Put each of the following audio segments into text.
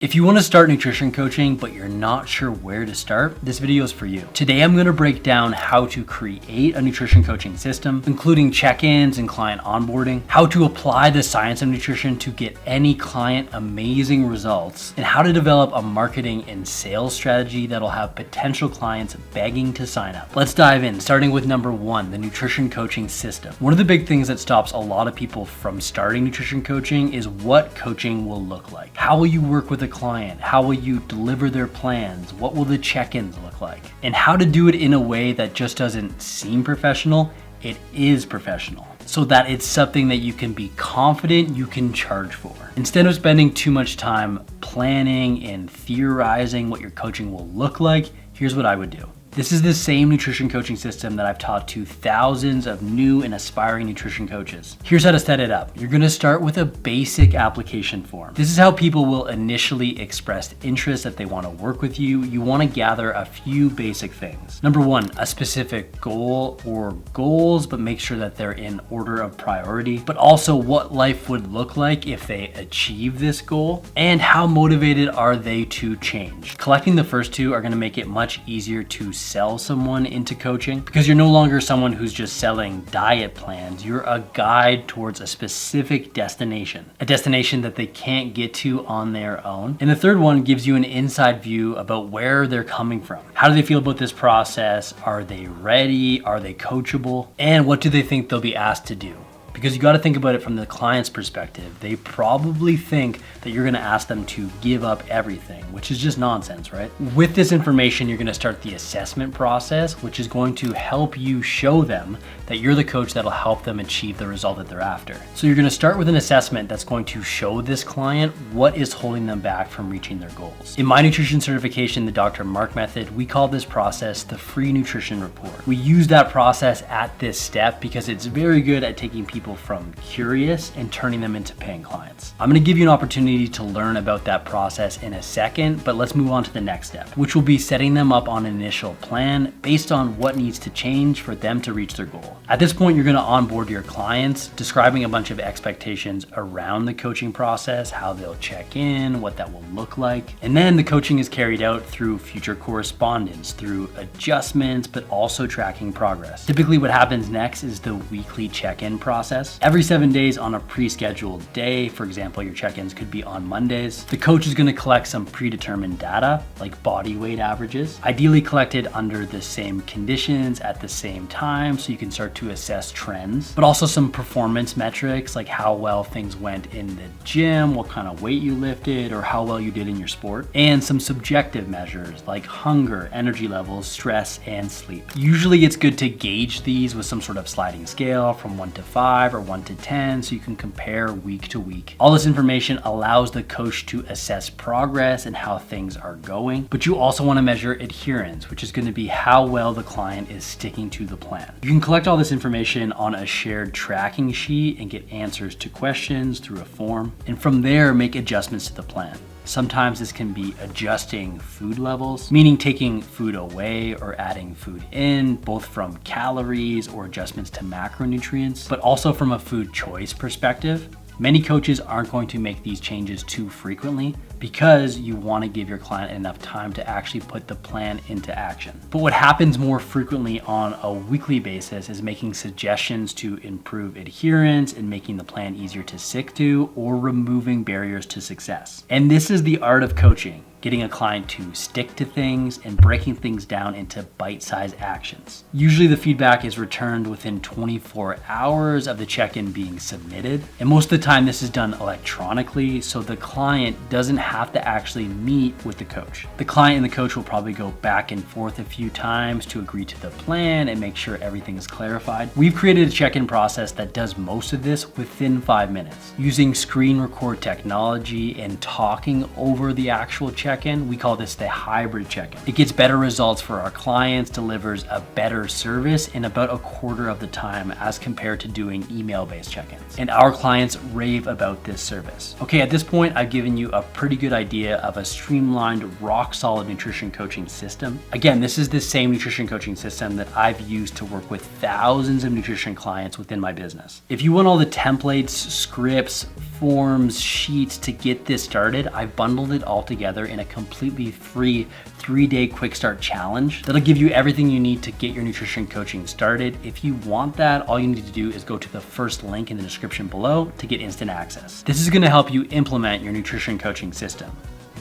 If you want to start nutrition coaching, but you're not sure where to start, this video is for you. Today, I'm going to break down how to create a nutrition coaching system, including check-ins and client onboarding, how to apply the science of nutrition to get any client amazing results, and how to develop a marketing and sales strategy that'll have potential clients begging to sign up. Let's dive in, starting with number one, the nutrition coaching system. One of the big things that stops a lot of people from starting nutrition coaching is what coaching will look like. How will you work with a client? How will you deliver their plans? What will the check-ins look like? And how to do it in a way that just doesn't seem professional, it is professional, so that it's something that you can be confident you can charge for. Instead of spending too much time planning and theorizing what your coaching will look like, here's what I would do. This is the same nutrition coaching system that I've taught to thousands of new and aspiring nutrition coaches. Here's how to set it up. You're gonna start with a basic application form. This is how people will initially express interest that they wanna work with you. You wanna gather a few basic things. Number one, a specific goal or goals, but make sure that they're in order of priority, but also what life would look like if they achieve this goal, and how motivated are they to change. Collecting the first two are gonna make it much easier to sell someone into coaching, because you're no longer someone who's just selling diet plans. You're a guide towards a specific destination, a destination that they can't get to on their own. And the third one gives you an inside view about where they're coming from. How do they feel about this process? Are they ready? Are they coachable? And what do they think they'll be asked to do? Because you got to think about it from the client's perspective. They probably think that you're going to ask them to give up everything, which is just nonsense, right? With this information, you're going to start the assessment process, which is going to help you show them that you're the coach that'll help them achieve the result that they're after. So you're going to start with an assessment that's going to show this client what is holding them back from reaching their goals. In my nutrition certification, the Dr. Mark method, we call this process the free nutrition report. We use that process at this step because it's very good at taking people from curious and turning them into paying clients. I'm going to give you an opportunity to learn about that process in a second, but let's move on to the next step, which will be setting them up on an initial plan based on what needs to change for them to reach their goal. At this point, you're going to onboard your clients, describing a bunch of expectations around the coaching process, how they'll check in, what that will look like. And then the coaching is carried out through future correspondence, through adjustments, but also tracking progress. Typically what happens next is the weekly check-in process. Every 7 days on a pre-scheduled day, for example, your check-ins could be on Mondays, the coach is going to collect some predetermined data, like body weight averages, ideally collected under the same conditions at the same time, so you can start to assess trends, but also some performance metrics, like how well things went in the gym, what kind of weight you lifted, or how well you did in your sport, and some subjective measures like hunger, energy levels, stress, and sleep. Usually it's good to gauge these with some sort of sliding scale from 1 to 5 or 1 to 10, so you can compare week to week. All this information allows the coach to assess progress and how things are going, but you also want to measure adherence, which is going to be how well the client is sticking to the plan. You can collect all this information on a shared tracking sheet and get answers to questions through a form, and from there make adjustments to the plan. Sometimes this can be adjusting food levels, meaning taking food away or adding food in, both from calories or adjustments to macronutrients, but also from a food choice perspective. Many coaches aren't going to make these changes too frequently because you want to give your client enough time to actually put the plan into action. But what happens more frequently on a weekly basis is making suggestions to improve adherence and making the plan easier to stick to, or removing barriers to success. And this is the art of coaching, getting a client to stick to things and breaking things down into bite-sized actions. Usually the feedback is returned within 24 hours of the check-in being submitted. And most of the time this is done electronically, so the client doesn't have to actually meet with the coach. The client and the coach will probably go back and forth a few times to agree to the plan and make sure everything is clarified. We've created a check-in process that does most of this within 5 minutes. Using screen record technology and talking over the actual check check-in. We call this the hybrid check-in. It gets better results for our clients, delivers a better service in about a quarter of the time as compared to doing email-based check-ins. And our clients rave about this service. Okay, at this point, I've given you a pretty good idea of a streamlined, rock-solid nutrition coaching system. Again, this is the same nutrition coaching system that I've used to work with thousands of nutrition clients within my business. If you want all the templates, scripts, forms, sheets to get this started, I've bundled it all together in a completely free 3-day quick start challenge that'll give you everything you need to get your nutrition coaching started. If you want that, all you need to do is go to the first link in the description below to get instant access. This is going to help you implement your nutrition coaching system.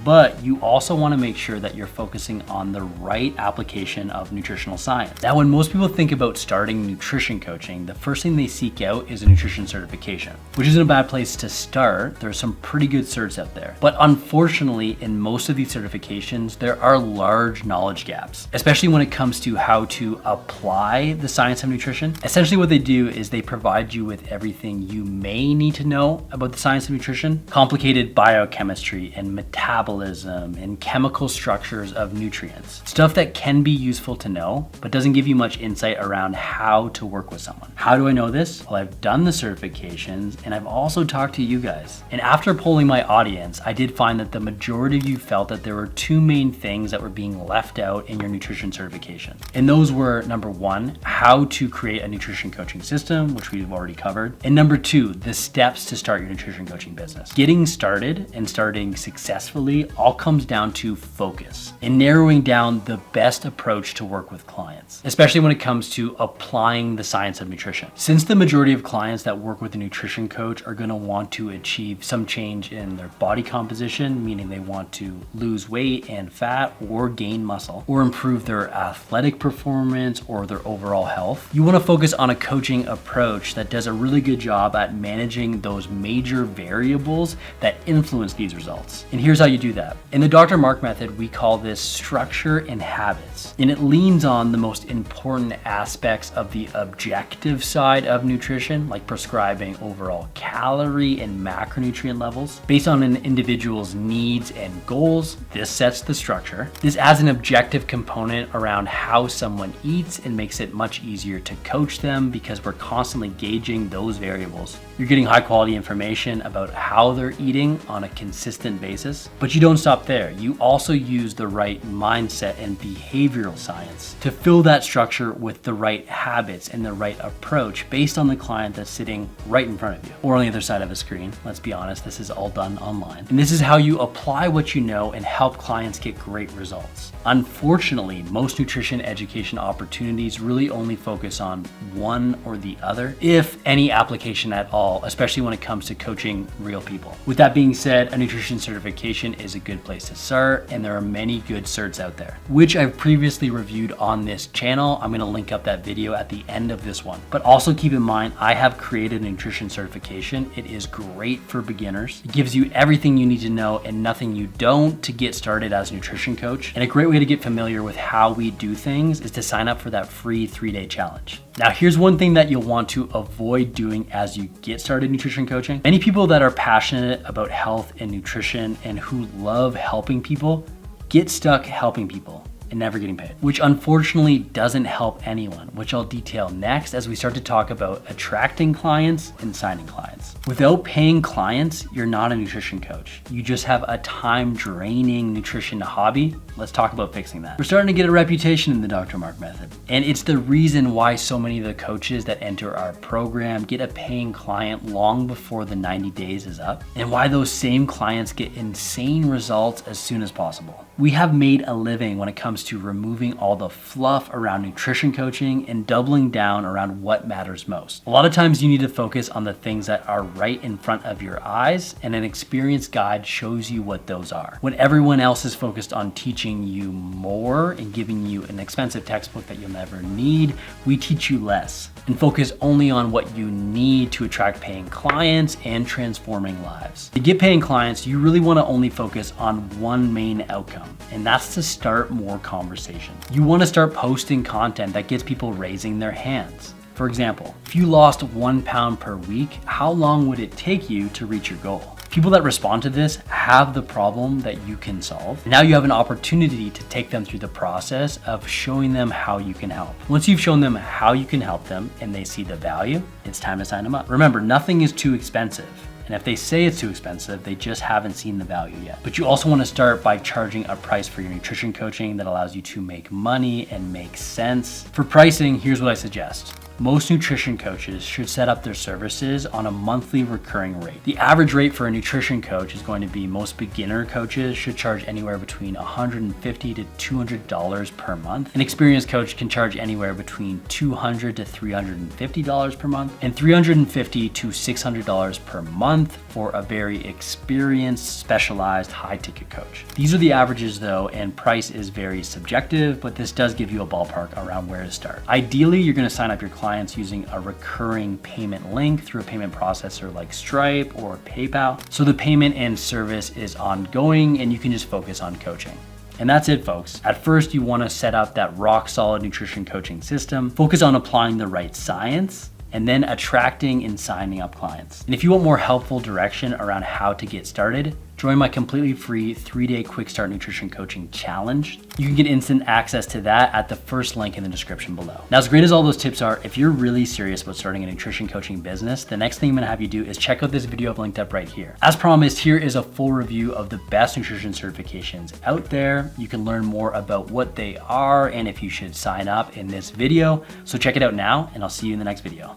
But you also want to make sure that you're focusing on the right application of nutritional science. Now, when most people think about starting nutrition coaching, the first thing they seek out is a nutrition certification, which isn't a bad place to start. There's some pretty good certs out there. But unfortunately, in most of these certifications, there are large knowledge gaps, especially when it comes to how to apply the science of nutrition. Essentially, what they do is they provide you with everything you may need to know about the science of nutrition, complicated biochemistry and metabolism and chemical structures of nutrients. Stuff that can be useful to know, but doesn't give you much insight around how to work with someone. How do I know this? Well, I've done the certifications and I've also talked to you guys. And after polling my audience, I did find that the majority of you felt that there were two main things that were being left out in your nutrition certification. And those were, number one, how to create a nutrition coaching system, which we've already covered. And number two, the steps to start your nutrition coaching business. Getting started and starting successfully all comes down to focus and narrowing down the best approach to work with clients, especially when it comes to applying the science of nutrition. Since the majority of clients that work with a nutrition coach are going to want to achieve some change in their body composition, meaning they want to lose weight and fat or gain muscle or improve their athletic performance or their overall health, you want to focus on a coaching approach that does a really good job at managing those major variables that influence these results. And here's how you do that. In the Dr. Mark method, we call this structure and habits, and it leans on the most important aspects of the objective side of nutrition, like prescribing overall calorie and macronutrient levels based on an individual's needs and goals. This sets the structure. This adds an objective component around how someone eats and makes it much easier to coach them because we're constantly gauging those variables. You're getting high quality information about how they're eating on a consistent basis, but you don't stop there. You also use the right mindset and behavioral science to fill that structure with the right habits and the right approach based on the client that's sitting right in front of you or on the other side of a screen. Let's be honest, this is all done online. And this is how you apply what you know and help clients get great results. Unfortunately, most nutrition education opportunities really only focus on one or the other, if any application at all, especially when it comes to coaching real people. With that being said, a nutrition certification is a good place to start, and there are many good certs out there, which I've previously reviewed on this channel. I'm gonna link up that video at the end of this one. But also keep in mind, I have created a nutrition certification. It is great for beginners. It gives you everything you need to know and nothing you don't to get started as a nutrition coach. And a great way to get familiar with how we do things is to sign up for that free 3-day challenge. Now, here's one thing that you'll want to avoid doing as you get started nutrition coaching. Many people that are passionate about health and nutrition and who love helping people get stuck helping people and never getting paid, which unfortunately doesn't help anyone, which I'll detail next as we start to talk about attracting clients and signing clients. Without paying clients, you're not a nutrition coach. You just have a time-draining nutrition hobby. Let's talk about fixing that. We're starting to get a reputation in the Dr. Mark method, and it's the reason why so many of the coaches that enter our program get a paying client long before the 90 days is up, and why those same clients get insane results as soon as possible. We have made a living when it comes to removing all the fluff around nutrition coaching and doubling down around what matters most. A lot of times you need to focus on the things that are right in front of your eyes, and an experienced guide shows you what those are. When everyone else is focused on teaching you more and giving you an expensive textbook that you'll never need, we teach you less and focus only on what you need to attract paying clients and transforming lives. To get paying clients, you really want to only focus on one main outcome, and that's to start more conversation. You want to start posting content that gets people raising their hands. For example, if you lost 1 pound per week, how long would it take you to reach your goal? People that respond to this have the problem that you can solve. Now you have an opportunity to take them through the process of showing them how you can help. Once you've shown them how you can help them and they see the value, it's time to sign them up. Remember, nothing is too expensive. And if they say it's too expensive, they just haven't seen the value yet. But you also want to start by charging a price for your nutrition coaching that allows you to make money and make sense. For pricing, here's what I suggest. Most nutrition coaches should set up their services on a monthly recurring rate. The average rate for a nutrition coach is going to be most beginner coaches should charge anywhere between $150 to $200 per month. An experienced coach can charge anywhere between $200 to $350 per month and $350 to $600 per month for a very experienced, specialized, high-ticket coach. These are the averages though, and price is very subjective, but this does give you a ballpark around where to start. Ideally, you're gonna sign up your clients using a recurring payment link through a payment processor like Stripe or PayPal. So the payment and service is ongoing and you can just focus on coaching. And that's it, folks. At first, you want to set up that rock solid nutrition coaching system, focus on applying the right science, and then attracting and signing up clients. And if you want more helpful direction around how to get started, join my completely free 3-day quick start nutrition coaching challenge. You can get instant access to that at the first link in the description below. Now, as great as all those tips are, if you're really serious about starting a nutrition coaching business, the next thing I'm gonna have you do is check out this video I've linked up right here. As promised, here is a full review of the best nutrition certifications out there. You can learn more about what they are and if you should sign up in this video. So check it out now, and I'll see you in the next video.